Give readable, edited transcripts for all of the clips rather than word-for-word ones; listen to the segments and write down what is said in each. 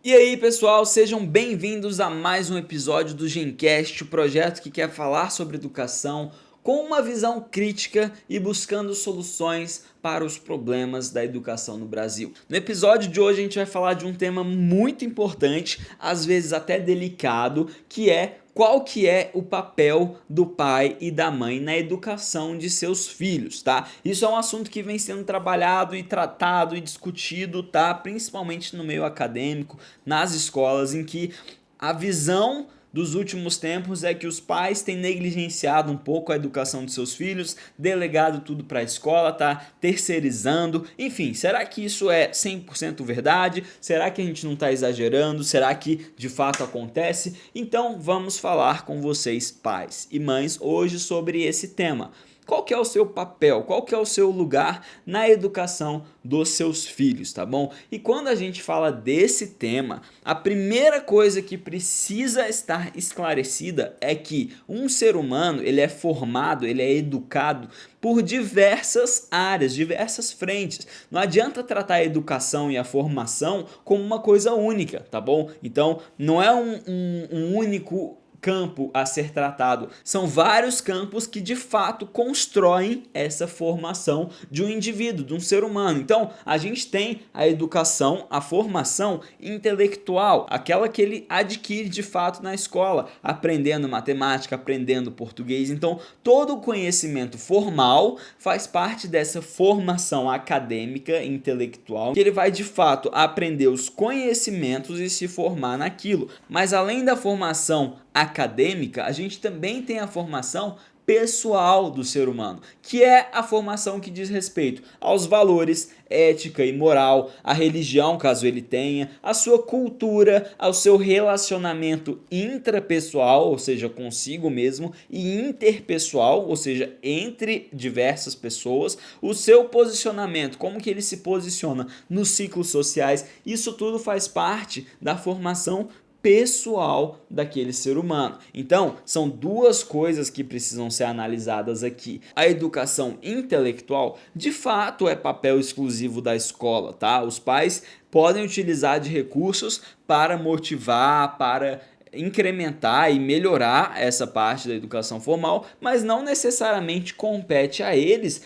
E aí pessoal, sejam bem-vindos a mais um episódio do Gencast, o projeto que quer falar sobre educação com uma visão crítica e buscando soluções para os problemas da educação no Brasil. No episódio de hoje a gente vai falar de um tema muito importante, às vezes até delicado, que é qual que é o papel do pai e da mãe na educação de seus filhos, tá? Isso é um assunto que vem sendo trabalhado e tratado e discutido, tá? Principalmente no meio acadêmico, nas escolas, em que a visão dos últimos tempos é que os pais têm negligenciado um pouco a educação de seus filhos, delegado tudo para a escola, tá terceirizando, enfim, será que isso é 100% verdade? Será que a gente não está exagerando? Será que de fato acontece? Então vamos falar com vocês, pais e mães, hoje sobre esse tema. Qual que é o seu papel? Qual que é o seu lugar na educação dos seus filhos, tá bom? E quando a gente fala desse tema, a primeira coisa que precisa estar esclarecida é que um ser humano, ele é formado, ele é educado por diversas áreas, diversas frentes. Não adianta tratar a educação e a formação como uma coisa única, tá bom? Então, não é um único campo a ser tratado, são vários campos que de fato constroem essa formação de um indivíduo, de um ser humano. Então a gente tem a educação, a formação intelectual, aquela que ele adquire de fato na escola, aprendendo matemática, aprendendo português. Então todo o conhecimento formal faz parte dessa formação acadêmica, intelectual, que ele vai de fato aprender os conhecimentos e se formar naquilo. Mas além da formação acadêmica, a gente também tem a formação pessoal do ser humano, que é a formação que diz respeito aos valores, ética e moral, a religião, caso ele tenha, a sua cultura, ao seu relacionamento intrapessoal, ou seja, consigo mesmo, e interpessoal, ou seja, entre diversas pessoas, o seu posicionamento, como que ele se posiciona nos ciclos sociais. Isso tudo faz parte da formação pessoal daquele ser humano. Então, são duas coisas que precisam ser analisadas aqui. A educação intelectual, de fato, é papel exclusivo da escola, tá? Os pais podem utilizar de recursos para motivar, para incrementar e melhorar essa parte da educação formal, mas não necessariamente compete a eles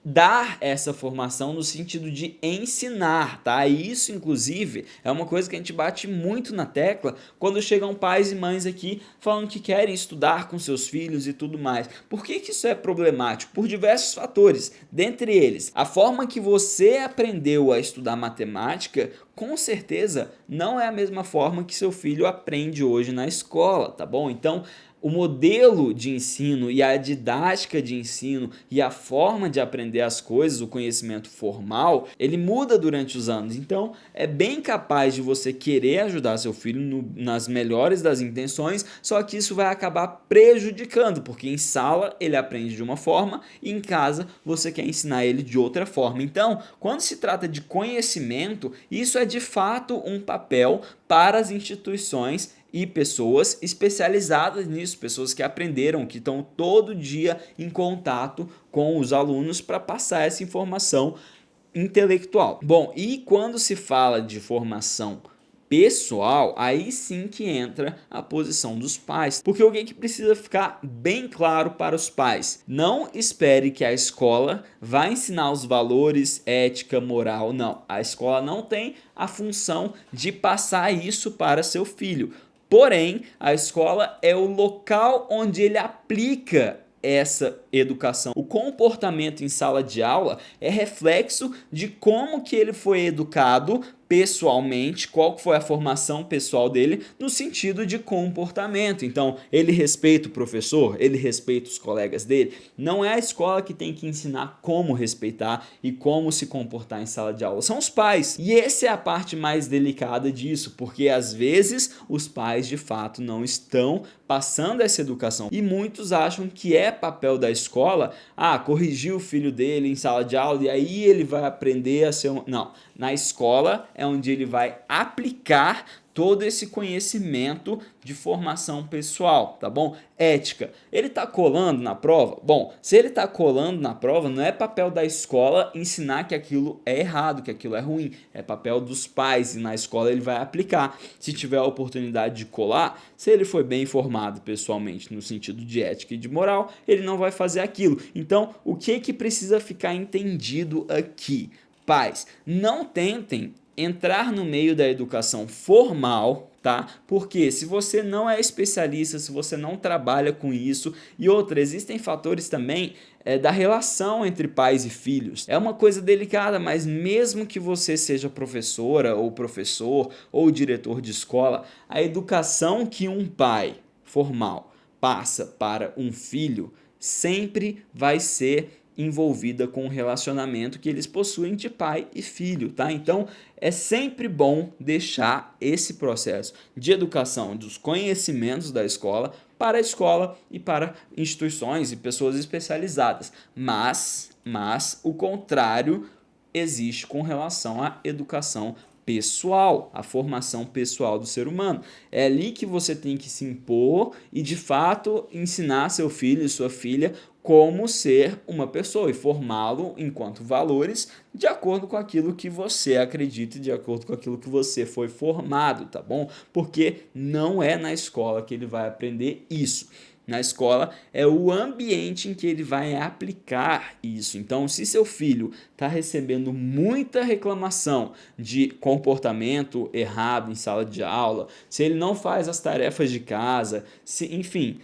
dar essa formação no sentido de ensinar, tá? E isso, inclusive, é uma coisa que a gente bate muito na tecla quando chegam pais e mães aqui falando que querem estudar com seus filhos e tudo mais. Por que que isso é problemático? Por diversos fatores, dentre eles, a forma que você aprendeu a estudar matemática, com certeza não é a mesma forma que seu filho aprende hoje na escola, tá bom? Então, o modelo de ensino e a didática de ensino e a forma de aprender as coisas, o conhecimento formal, ele muda durante os anos. Então, é bem capaz de você querer ajudar seu filho nas melhores das intenções, só que isso vai acabar prejudicando, porque em sala ele aprende de uma forma e em casa você quer ensinar ele de outra forma. Então, quando se trata de conhecimento, isso é de fato um papel para as instituições e pessoas especializadas nisso, pessoas que aprenderam, que estão todo dia em contato com os alunos para passar essa informação intelectual. Bom, e quando se fala de formação pessoal, aí sim que entra a posição dos pais, porque o que precisa ficar bem claro para os pais: não espere que a escola vá ensinar os valores, ética, moral, não, a escola não tem a função de passar isso para seu filho. Porém, a escola é o local onde ele aplica essa educação. O comportamento em sala de aula é reflexo de como que ele foi educado pessoalmente, qual foi a formação pessoal dele no sentido de comportamento. Então, ele respeita o professor, ele respeita os colegas dele. Não é a escola que tem que ensinar como respeitar e como se comportar em sala de aula, são os pais. E essa é a parte mais delicada disso, porque às vezes os pais de fato não estão passando essa educação e muitos acham que é papel da escola corrigir o filho dele em sala de aula e aí ele vai aprender a ser não, Na escola é onde ele vai aplicar todo esse conhecimento de formação pessoal, tá bom? Ética. Ele tá colando na prova? Bom, se ele tá colando na prova, não é papel da escola ensinar que aquilo é errado, que aquilo é ruim. É papel dos pais e na escola ele vai aplicar. Se tiver a oportunidade de colar, se ele foi bem informado pessoalmente no sentido de ética e de moral, ele não vai fazer aquilo. Então, o que precisa ficar entendido aqui? Pais, não tentem entrar no meio da educação formal, tá? Porque se você não é especialista, se você não trabalha com isso, e outra, existem fatores também da relação entre pais e filhos. É uma coisa delicada, mas mesmo que você seja professora ou professor ou diretor de escola, a educação que um pai formal passa para um filho sempre vai ser envolvida com o relacionamento que eles possuem de pai e filho, tá? Então, é sempre bom deixar esse processo de educação dos conhecimentos da escola para a escola e para instituições e pessoas especializadas. Mas o contrário existe com relação à educação pessoal, a formação pessoal do ser humano. É ali que você tem que se impor e, de fato, ensinar seu filho e sua filha como ser uma pessoa e formá-lo enquanto valores de acordo com aquilo que você acredita e de acordo com aquilo que você foi formado, tá bom? Porque não é na escola que ele vai aprender isso. Na escola é o ambiente em que ele vai aplicar isso. Então, se seu filho está recebendo muita reclamação de comportamento errado em sala de aula, se ele não faz as tarefas de casa, enfim,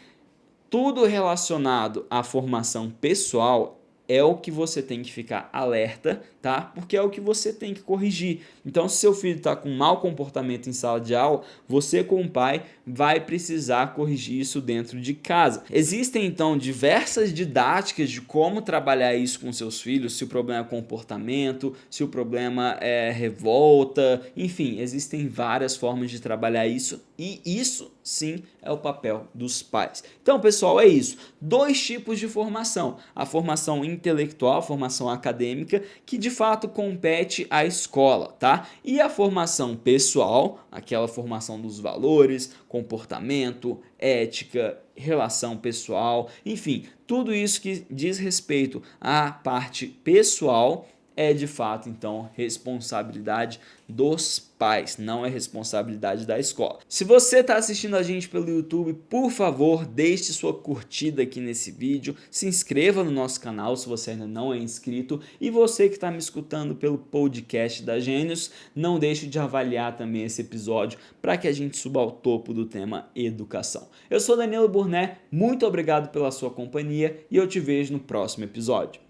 tudo relacionado à formação pessoal é o que você tem que ficar alerta, tá? Porque é o que você tem que corrigir. Então, se seu filho está com mau comportamento em sala de aula, você como pai vai precisar corrigir isso dentro de casa. Existem então diversas didáticas de como trabalhar isso com seus filhos, se o problema é comportamento, se o problema é revolta, enfim, existem várias formas de trabalhar isso e isso sim é o papel dos pais. Então, pessoal, é isso. 2 tipos de formação: a formação intelectual, a formação acadêmica, que de fato compete à escola, tá? E a formação pessoal, aquela formação dos valores, comportamento, ética, relação pessoal, enfim, tudo isso que diz respeito à parte pessoal é de fato então responsabilidade dos pais, não é responsabilidade da escola. Se você está assistindo a gente pelo YouTube, por favor, deixe sua curtida aqui nesse vídeo, se inscreva no nosso canal se você ainda não é inscrito, e você que está me escutando pelo podcast da Gênios, não deixe de avaliar também esse episódio para que a gente suba ao topo do tema educação. Eu sou Danilo Burnet, muito obrigado pela sua companhia e eu te vejo no próximo episódio.